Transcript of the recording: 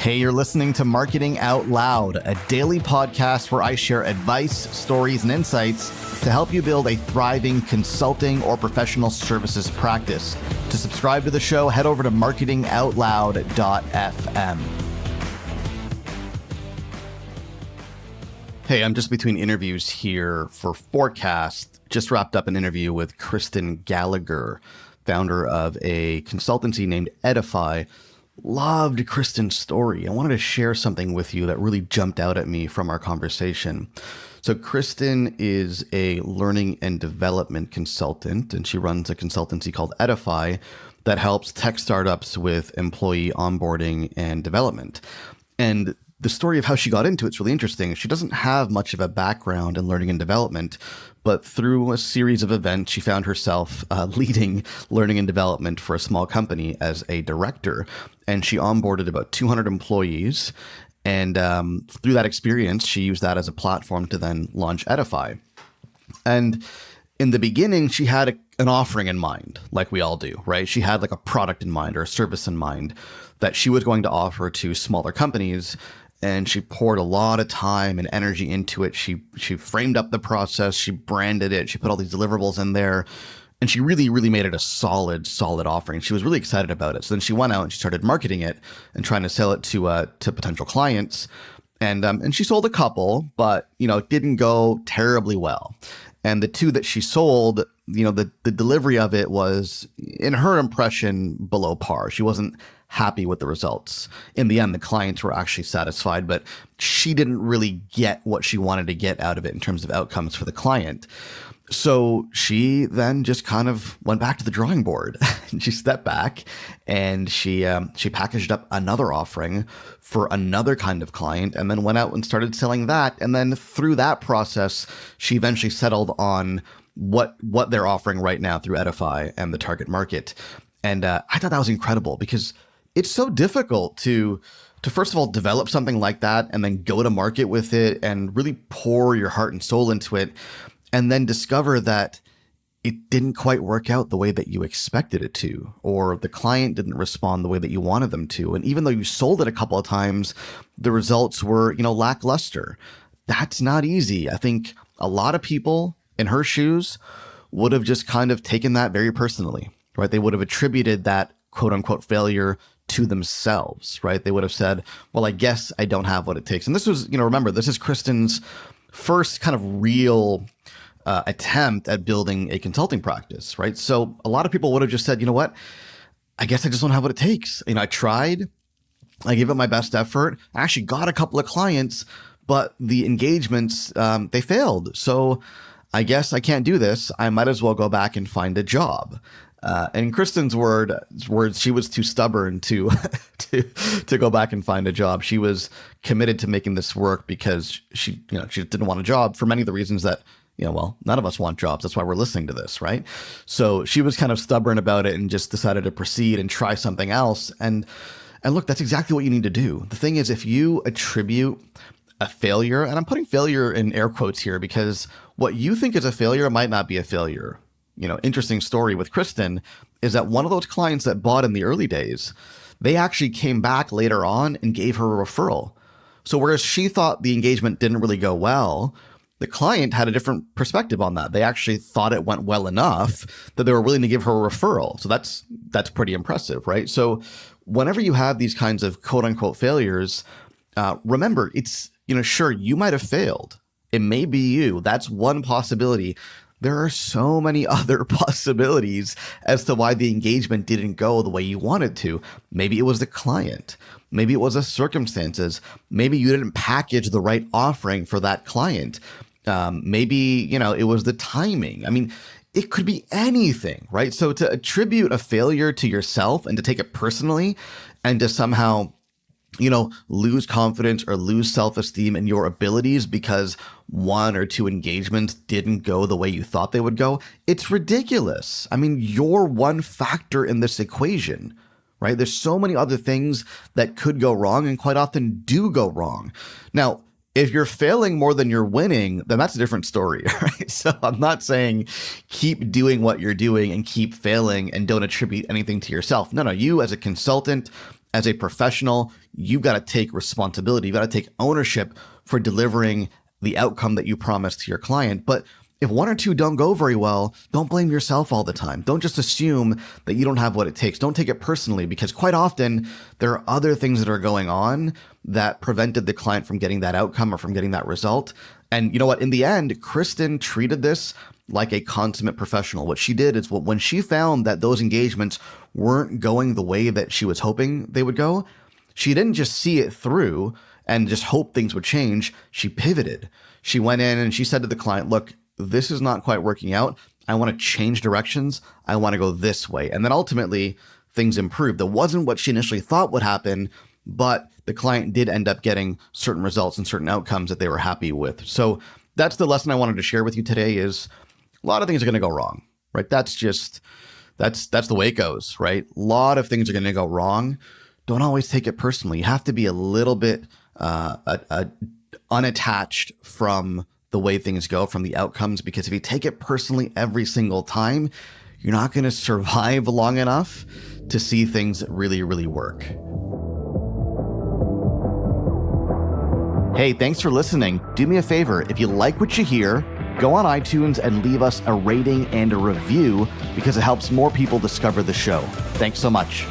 Hey, you're listening to Marketing Out Loud, a daily podcast where I share advice, stories, and insights to help you build a thriving consulting or professional services practice. To subscribe to the show, head over to marketingoutloud.fm. Hey, I'm just between interviews here for Forecast. Just wrapped up an interview with Kristen Gallagher, founder of a consultancy named Edify. Loved Kristen's story. I wanted to share something with you that really jumped out at me from our conversation. So Kristen is a learning and development consultant, and she runs a consultancy called Edify that helps tech startups with employee onboarding and development. And the story of how she got into it's really interesting. She doesn't have much of a background in learning and development, but through a series of events, she found herself leading learning and development for a small company as a director. And she onboarded about 200 employees. And through that experience, she used that as a platform to then launch Edify. And in the beginning, she had an offering in mind, like we all do, right? She had like a product in mind or a service in mind that she was going to offer to smaller companies. And she poured a lot of time and energy into it. She framed up the process. She branded it. She put all these deliverables in there. And she really, really made it a solid offering. She was really excited about it. So then she went out and she started marketing it and trying to sell it to potential clients. And she sold a couple, but, it didn't go terribly well. And the two that she sold, the delivery of it was, in her impression, below par. She wasn't happy with the results. In the end, the clients were actually satisfied, but she didn't really get what she wanted to get out of it in terms of outcomes for the client. So she then just kind of went back to the drawing board. She stepped back and she packaged up another offering for another kind of client and then went out and started selling that. And then through that process, she eventually settled on what they're offering right now through Edify and the target market. And I thought that was incredible because it's so difficult to first of all, develop something like that and then go to market with it and really pour your heart and soul into it. And then discover that it didn't quite work out the way that you expected it to, or the client didn't respond the way that you wanted them to. And even though you sold it a couple of times, the results were, lackluster. That's not easy. I think a lot of people in her shoes would have just kind of taken that very personally, right? They would have attributed that quote unquote failure to themselves, right? They would have said, well, I guess I don't have what it takes. And this was, remember, this is Kristen's first kind of real attempt at building a consulting practice, right? So a lot of people would have just said, you know what, I guess I just don't have what it takes. I tried, I gave it my best effort. I actually got a couple of clients, but the engagements, they failed. So I guess I can't do this. I might as well go back and find a job. And in Kristen's words, she was too stubborn to go back and find a job. She was committed to making this work because she didn't want a job for many of the reasons that, none of us want jobs. That's why we're listening to this, right? So she was kind of stubborn about it and just decided to proceed and try something else. And look, that's exactly what you need to do. The thing is, if you attribute a failure, and I'm putting failure in air quotes here because what you think is a failure might not be a failure. Interesting story with Kristen is that one of those clients that bought in the early days, they actually came back later on and gave her a referral. So whereas she thought the engagement didn't really go well, the client had a different perspective on that. They actually thought it went well enough that they were willing to give her a referral. So that's pretty impressive, right? So whenever you have these kinds of quote unquote failures, remember it's, sure, you might have failed. It may be you. That's one possibility. There are so many other possibilities as to why the engagement didn't go the way you wanted to. Maybe it was the client. Maybe it was the circumstances. Maybe you didn't package the right offering for that client. Maybe, it was the timing. I mean, it could be anything, right? So to attribute a failure to yourself and to take it personally and to somehow lose confidence or lose self-esteem in your abilities because one or two engagements didn't go the way you thought they would go. It's ridiculous. I mean, you're one factor in this equation, right? There's so many other things that could go wrong and quite often do go wrong. Now, if you're failing more than you're winning, then that's a different story, right? So I'm not saying keep doing what you're doing and keep failing and don't attribute anything to yourself. No, you as a consultant, as a professional, you've got to take responsibility. You've got to take ownership for delivering the outcome that you promised to your client. But if one or two don't go very well, don't blame yourself all the time. Don't just assume that you don't have what it takes. Don't take it personally, because quite often there are other things that are going on that prevented the client from getting that outcome or from getting that result. And you know what? In the end, Kristen treated this like a consummate professional. What she did is when she found that those engagements weren't going the way that she was hoping they would go, she didn't just see it through and just hope things would change. She pivoted. She went in and she said to the client, look, this is not quite working out. I want to change directions. I want to go this way. And then ultimately things improved. That wasn't what she initially thought would happen, but the client did end up getting certain results and certain outcomes that they were happy with. So that's the lesson I wanted to share with you today is a lot of things are going to go wrong, right? That's the way it goes, right? A lot of things are going to go wrong. Don't always take it personally. You have to be a little bit unattached from the way things go, from the outcomes, because if you take it personally every single time, you're not going to survive long enough to see things really, really work. Hey, thanks for listening. Do me a favor. If you like what you hear, go on iTunes and leave us a rating and a review because it helps more people discover the show. Thanks so much.